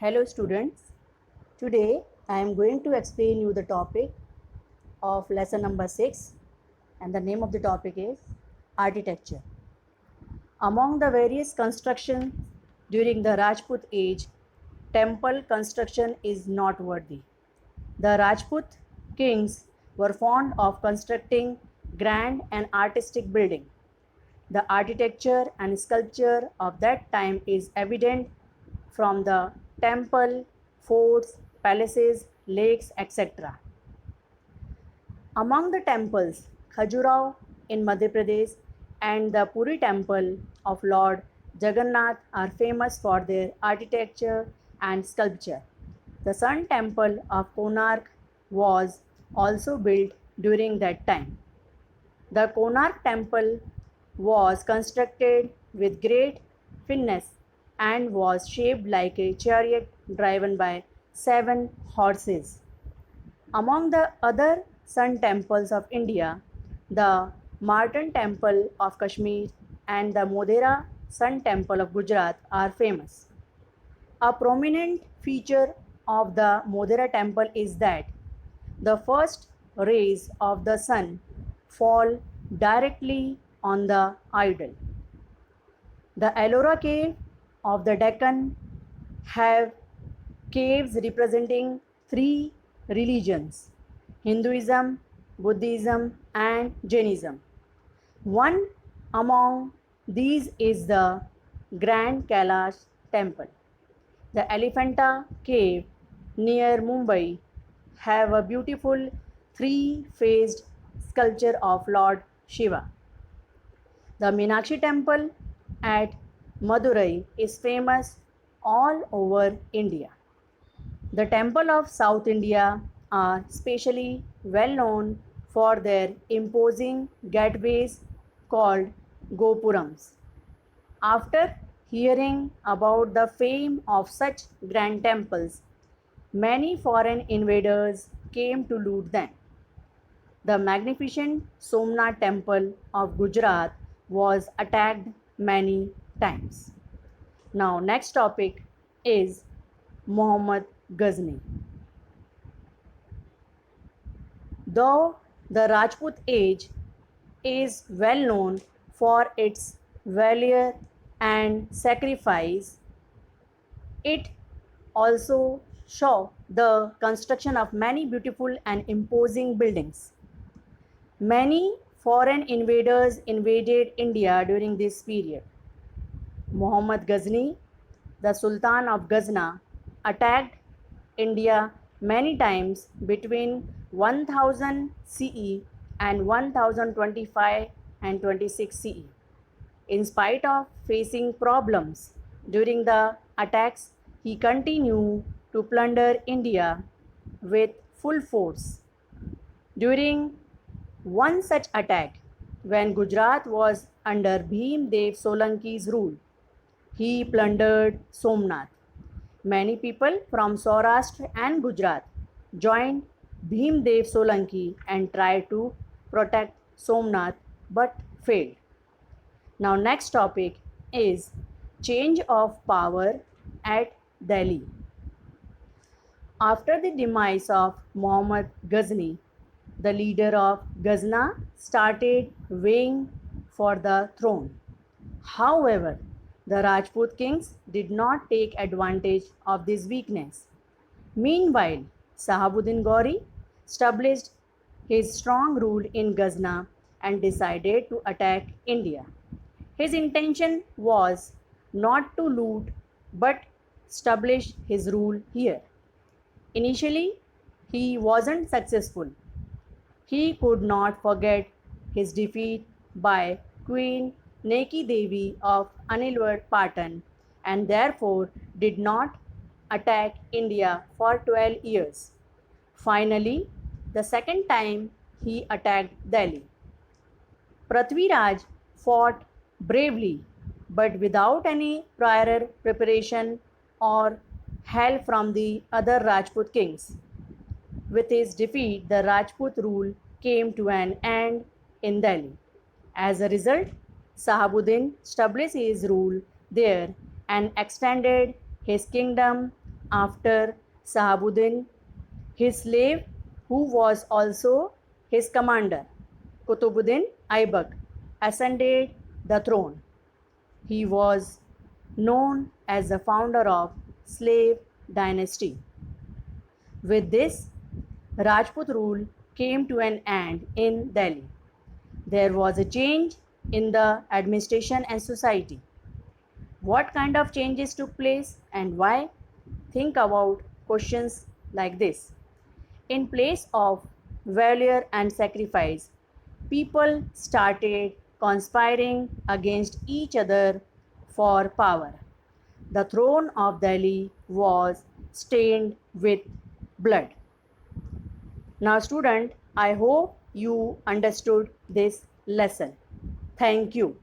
Hello students, today I am going to explain you the topic of lesson number 6 and the name of the topic is architecture. Among the various constructions during the Rajput age, temple construction is noteworthy. The Rajput kings were fond of constructing grand and artistic buildings. The architecture and sculpture of that time is evident from the temple, forts, palaces, lakes, etc. Among the temples, Khajuraho in Madhya Pradesh and the Puri temple of Lord Jagannath are famous for their architecture and sculpture. The Sun temple of Konark was also built during that time. The Konark temple was constructed with great finesse and was shaped like a chariot driven by 7 horses. Among the other sun temples of India, the Martan temple of Kashmir and the Modhera sun temple of Gujarat are famous. A prominent feature of the Modhera temple is that the first rays of the sun fall directly on the idol. The Ellora cave of the Deccan have caves representing three religions: Hinduism, Buddhism, and Jainism. One among these is the Grand Kailash temple. The Elephanta cave near Mumbai have a beautiful three-faced sculpture of Lord Shiva. The Meenakshi temple at Madurai is famous all over India. The temple of South India are specially well known for their imposing gateways called Gopurams. After hearing about the fame of such grand temples, many foreign invaders came to loot them. The magnificent Somnath temple of Gujarat was attacked many times. Now, next topic is Muhammad Ghazni. Though the Rajput age is well known for its valor and sacrifice, it also show the construction of many beautiful and imposing buildings. Many foreign invaders invaded India during this period. Muhammad Ghazni, the Sultan of Ghazna, attacked India many times between 1000 CE and 1025 and 26 CE. In spite of facing problems during the attacks, he continued to plunder India with full force. During one such attack, when Gujarat was under Bhim Dev Solanki's rule, he plundered Somnath. Many people from Saurashtra and Gujarat joined Bhim Dev Solanki and tried to protect Somnath but failed. Now, next topic is change of power at Delhi. After the demise of Muhammad Ghazni, the leader of Ghazna started vying for the throne. However, the Rajput kings did not take advantage of this weakness. Meanwhile, Sahabuddin Gauri established his strong rule in Ghazna and decided to attack India. His intention was not to loot but establish his rule here. Initially, he wasn't successful. He could not forget his defeat by Queen Neki Devi of Anilwad Patan and therefore did not attack India for 12 years. Finally, the second time he attacked Delhi. Prithviraj fought bravely but without any prior preparation or help from the other Rajput kings. With his defeat, the Rajput rule came to an end in Delhi. As a result, Sahabuddin established his rule there and extended his kingdom after Sahabuddin, his slave who was also his commander, Kutubuddin Aibak, ascended the throne. He was known as the founder of slave dynasty. With this, Rajput rule came to an end in Delhi. There was a change in the administration and society. What kind of changes took place and why? Think about questions like this. In place of valor and sacrifice, people started conspiring against each other for power. The throne of Delhi was stained with blood. Now, student, I hope you understood this lesson. Thank you.